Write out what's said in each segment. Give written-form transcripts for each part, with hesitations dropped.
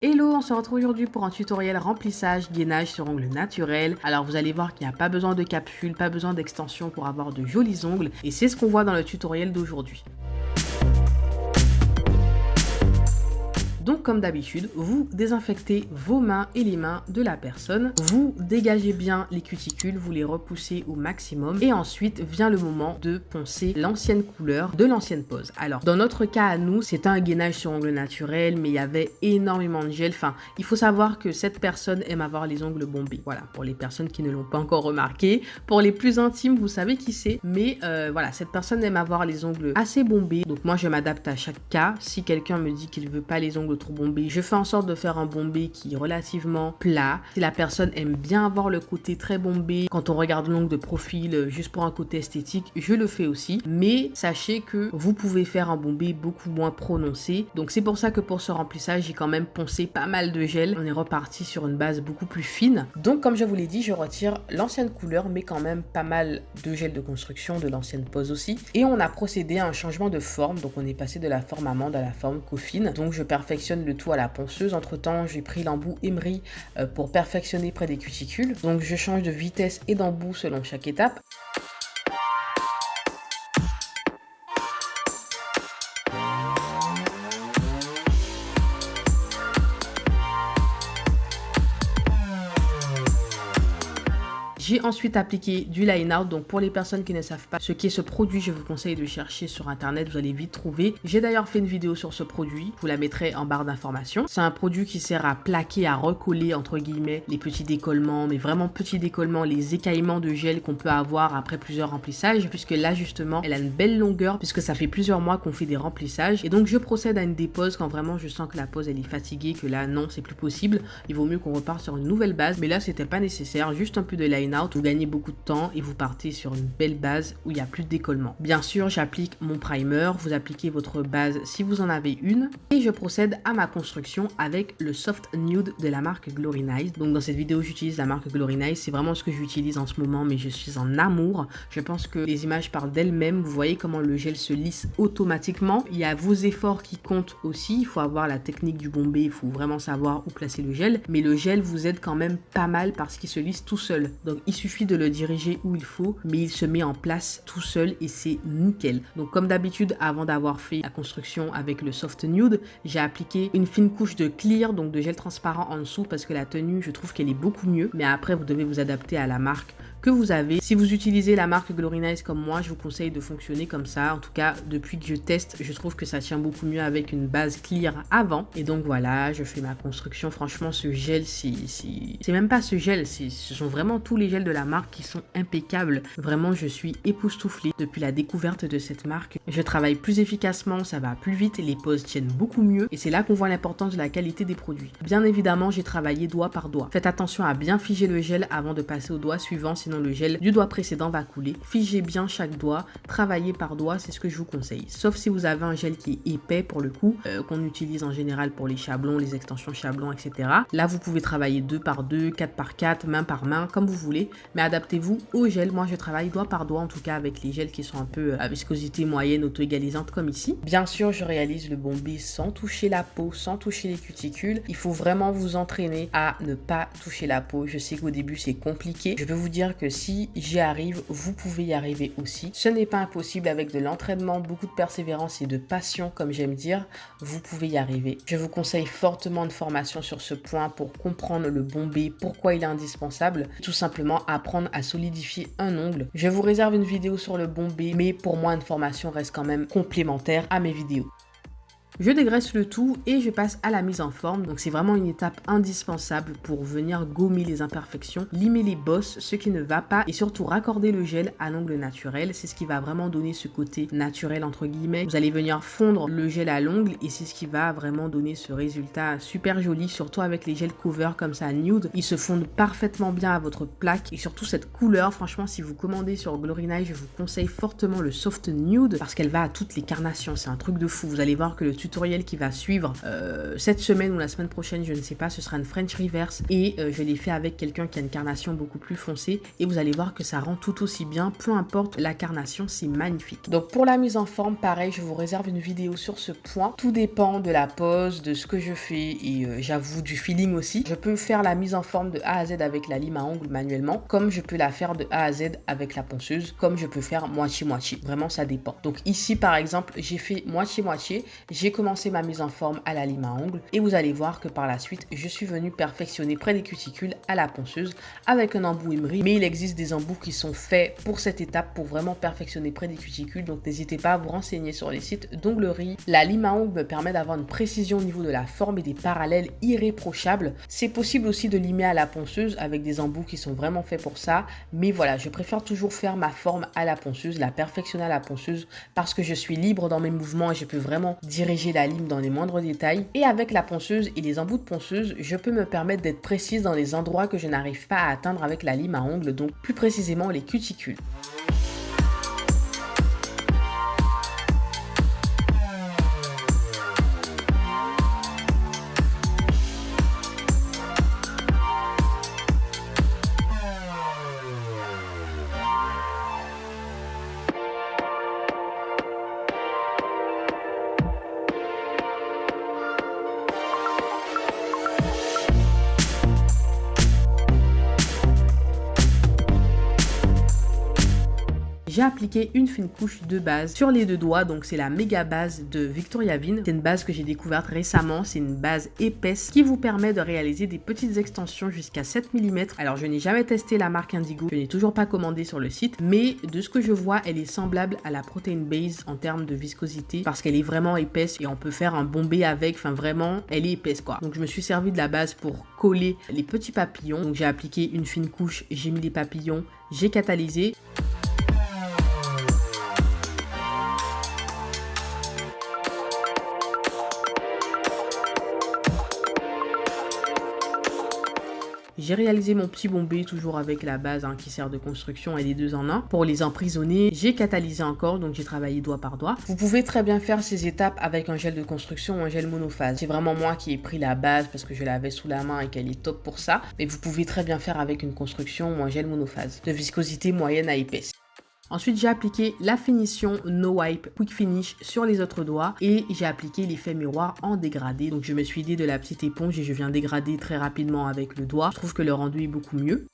Hello, on se retrouve aujourd'hui pour un tutoriel remplissage, gainage sur ongles naturels. Alors vous allez voir qu'il n'y a pas besoin de capsule, pas besoin d'extension pour avoir de jolis ongles et c'est ce qu'on voit dans le tutoriel d'aujourd'hui. Donc comme d'habitude, vous désinfectez vos mains et les mains de la personne, vous dégagez bien les cuticules, vous les repoussez au maximum et ensuite vient le moment de poncer l'ancienne couleur de l'ancienne pose. Alors dans notre cas à nous, c'est un gainage sur ongles naturels mais il y avait énormément de gel. Enfin, il faut savoir que cette personne aime avoir les ongles bombés. Voilà, pour les personnes qui ne l'ont pas encore remarqué. Pour les plus intimes, vous savez qui c'est. Mais voilà, cette personne aime avoir les ongles assez bombés. Donc moi, je m'adapte à chaque cas. Si quelqu'un me dit qu'il veut pas les ongles trop bombé, je fais en sorte de faire un bombé qui est relativement plat. Si la personne aime bien avoir le côté très bombé, quand on regarde l'ongle de profil juste pour un côté esthétique, je le fais aussi. Mais sachez que vous pouvez faire un bombé beaucoup moins prononcé. Donc c'est pour ça que pour ce remplissage, j'ai quand même poncé pas mal de gel. On est reparti sur une base beaucoup plus fine. Donc comme je vous l'ai dit, je retire l'ancienne couleur, mais quand même pas mal de gel de construction de l'ancienne pose aussi. Et on a procédé à un changement de forme. Donc on est passé de la forme amande à la forme coffine. Donc je perfectionne le tout à la ponceuse. Entre temps, j'ai pris l'embout Emery pour perfectionner près des cuticules. Donc je change de vitesse et d'embout selon chaque étape. J'ai ensuite appliqué du line-out, donc pour les personnes qui ne savent pas ce qu'est ce produit, je vous conseille de chercher sur internet, vous allez vite trouver. J'ai d'ailleurs fait une vidéo sur ce produit, je vous la mettrai en barre d'informations. C'est un produit qui sert à plaquer, à recoller entre guillemets les petits décollements, mais vraiment petits décollements, les écaillements de gel qu'on peut avoir après plusieurs remplissages, puisque là justement, elle a une belle longueur, puisque ça fait plusieurs mois qu'on fait des remplissages. Et donc je procède à une dépose quand vraiment je sens que la pose elle est fatiguée, que là non, c'est plus possible. Il vaut mieux qu'on reparte sur une nouvelle base, mais là c'était pas nécessaire, juste un peu de line-out. Vous gagnez beaucoup de temps et vous partez sur une belle base où il n'y a plus de décollement. Bien sûr, j'applique mon primer, vous appliquez votre base si vous en avez une et je procède à ma construction avec le Soft Nude de la marque Glory Nice. Donc dans cette vidéo, j'utilise la marque Glory Nice, c'est vraiment ce que j'utilise en ce moment, mais je suis en amour. Je pense que les images parlent d'elles-mêmes, vous voyez comment le gel se lisse automatiquement. Il y a vos efforts qui comptent aussi, il faut avoir la technique du bombé, il faut vraiment savoir où placer le gel, mais le gel vous aide quand même pas mal parce qu'il se lisse tout seul. Donc il suffit de le diriger où il faut, mais il se met en place tout seul et c'est nickel. Donc comme d'habitude, avant d'avoir fait la construction avec le Soft Nude, j'ai appliqué une fine couche de clear, donc de gel transparent en dessous parce que la tenue, je trouve qu'elle est beaucoup mieux. Mais après, vous devez vous adapter à la marque que vous avez. Si vous utilisez la marque Glory Nice comme moi, je vous conseille de fonctionner comme ça. En tout cas, depuis que je teste, je trouve que ça tient beaucoup mieux avec une base clear avant. Et donc voilà, je fais ma construction. Franchement, ce gel, c'est même pas ce gel, ce sont vraiment tous les gels de la marque qui sont impeccables. Vraiment, je suis époustouflée depuis la découverte de cette marque. Je travaille plus efficacement, ça va plus vite, les poses tiennent beaucoup mieux et c'est là qu'on voit l'importance de la qualité des produits. Bien évidemment, j'ai travaillé doigt par doigt. Faites attention à bien figer le gel avant de passer au doigt suivant, sinon le gel du doigt précédent va couler. Figez bien chaque doigt, travaillez par doigt, c'est ce que je vous conseille. Sauf si vous avez un gel qui est épais pour le coup, qu'on utilise en général pour les chablons, les extensions chablons, etc. Là, vous pouvez travailler 2 par 2, 4 par 4, main par main, comme vous voulez, mais adaptez-vous au gel. Moi, je travaille doigt par doigt, en tout cas avec les gels qui sont un peu à viscosité moyenne, auto-égalisante comme ici. Bien sûr, je réalise le bombé sans toucher la peau, sans toucher les cuticules. Il faut vraiment vous entraîner à ne pas toucher la peau. Je sais qu'au début, c'est compliqué. Je peux vous dire que si j'y arrive, vous pouvez y arriver aussi. Ce n'est pas impossible avec de l'entraînement, beaucoup de persévérance et de passion, comme j'aime dire, vous pouvez y arriver. Je vous conseille fortement une formation sur ce point pour comprendre le bombé, pourquoi il est indispensable, tout simplement apprendre à solidifier un ongle. Je vous réserve une vidéo sur le bombé, mais pour moi, une formation reste quand même complémentaire à mes vidéos. Je dégraisse le tout et je passe à la mise en forme. Donc c'est vraiment une étape indispensable pour venir gommer les imperfections, limer les bosses, ce qui ne va pas et surtout raccorder le gel à l'ongle naturel. C'est ce qui va vraiment donner ce côté naturel entre guillemets. Vous allez venir fondre le gel à l'ongle et c'est ce qui va vraiment donner ce résultat super joli, surtout avec les gels cover comme ça nude. Ils se fondent parfaitement bien à votre plaque et surtout cette couleur. Franchement, si vous commandez sur Glory Nice, je vous conseille fortement le Soft Nude parce qu'elle va à toutes les carnations. C'est un truc de fou. Vous allez voir que le tutoriel tutoriel qui va suivre cette semaine ou la semaine prochaine, je ne sais pas, ce sera une French Reverse et je l'ai fait avec quelqu'un qui a une carnation beaucoup plus foncée et vous allez voir que ça rend tout aussi bien, peu importe la carnation, c'est magnifique. Donc pour la mise en forme, pareil, je vous réserve une vidéo sur ce point. Tout dépend de la pose, de ce que je fais et j'avoue du feeling aussi. Je peux faire la mise en forme de A à Z avec la lime à ongles manuellement, comme je peux la faire de A à Z avec la ponceuse, comme je peux faire moitié-moitié. Vraiment, ça dépend. Donc ici, par exemple, j'ai fait moitié-moitié. J'ai commencé ma mise en forme à la lime à ongles et vous allez voir que par la suite, je suis venue perfectionner près des cuticules à la ponceuse avec un embout Emery. Mais il existe des embouts qui sont faits pour cette étape pour vraiment perfectionner près des cuticules. Donc n'hésitez pas à vous renseigner sur les sites d'onglerie. La lime à ongles me permet d'avoir une précision au niveau de la forme et des parallèles irréprochables. C'est possible aussi de limer à la ponceuse avec des embouts qui sont vraiment faits pour ça. Mais voilà, je préfère toujours faire ma forme à la ponceuse, la perfectionner à la ponceuse parce que je suis libre dans mes mouvements et je peux vraiment diriger la lime dans les moindres détails. Et avec la ponceuse et les embouts de ponceuse, je peux me permettre d'être précise dans les endroits que je n'arrive pas à atteindre avec la lime à ongles, donc plus précisément les cuticules. J'ai appliqué une fine couche de base sur les deux doigts, donc c'est la méga base de Victoria Vin. C'est une base que j'ai découverte récemment, c'est une base épaisse qui vous permet de réaliser des petites extensions jusqu'à 7 mm. Alors je n'ai jamais testé la marque Indigo, je n'ai toujours pas commandé sur le site, mais de ce que je vois, elle est semblable à la Protein Base en termes de viscosité parce qu'elle est vraiment épaisse et on peut faire un bombé avec, enfin vraiment, elle est épaisse quoi. Donc je me suis servi de la base pour coller les petits papillons. Donc j'ai appliqué une fine couche, j'ai mis les papillons, j'ai catalysé. J'ai réalisé mon petit bombé toujours avec la base qui sert de construction et les deux en un. Pour les emprisonner, j'ai catalysé encore, donc j'ai travaillé doigt par doigt. Vous pouvez très bien faire ces étapes avec un gel de construction ou un gel monophase. C'est vraiment moi qui ai pris la base parce que je l'avais sous la main et qu'elle est top pour ça. Mais vous pouvez très bien faire avec une construction ou un gel monophase de viscosité moyenne à épaisse. Ensuite, j'ai appliqué la finition No Wipe Quick Finish sur les autres doigts et j'ai appliqué l'effet miroir en dégradé. Donc, je me suis aidée de la petite éponge et je viens dégrader très rapidement avec le doigt. Je trouve que le rendu est beaucoup mieux.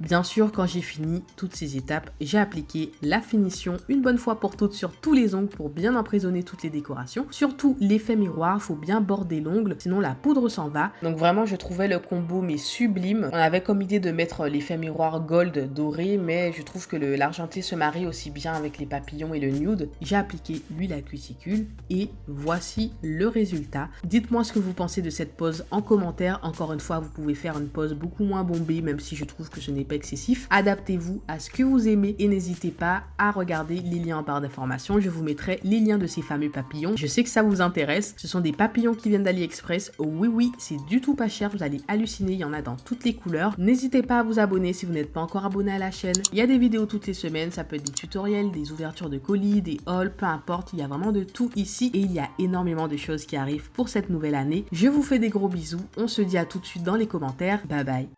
Bien sûr, quand j'ai fini toutes ces étapes, j'ai appliqué la finition une bonne fois pour toutes sur tous les ongles pour bien emprisonner toutes les décorations. Surtout l'effet miroir, faut bien border l'ongle, sinon la poudre s'en va. Donc vraiment, je trouvais le combo mais sublime. On avait comme idée de mettre l'effet miroir gold doré, mais je trouve que l'argenté se marie aussi bien avec les papillons et le nude. J'ai appliqué l'huile à cuticule et voici le résultat. Dites-moi ce que vous pensez de cette pose en commentaire. Encore une fois, vous pouvez faire une pose beaucoup moins bombée, même si je trouve que ce n'est pas excessif. Adaptez-vous à ce que vous aimez et n'hésitez pas à regarder les liens en barre d'informations. Je vous mettrai les liens de ces fameux papillons. Je sais que ça vous intéresse. Ce sont des papillons qui viennent d'AliExpress. Oui, c'est du tout pas cher. Vous allez halluciner. Il y en a dans toutes les couleurs. N'hésitez pas à vous abonner si vous n'êtes pas encore abonné à la chaîne. Il y a des vidéos toutes les semaines. Ça peut être des tutoriels, des ouvertures de colis, des hauls, peu importe. Il y a vraiment de tout ici et il y a énormément de choses qui arrivent pour cette nouvelle année. Je vous fais des gros bisous. On se dit à tout de suite dans les commentaires. Bye bye.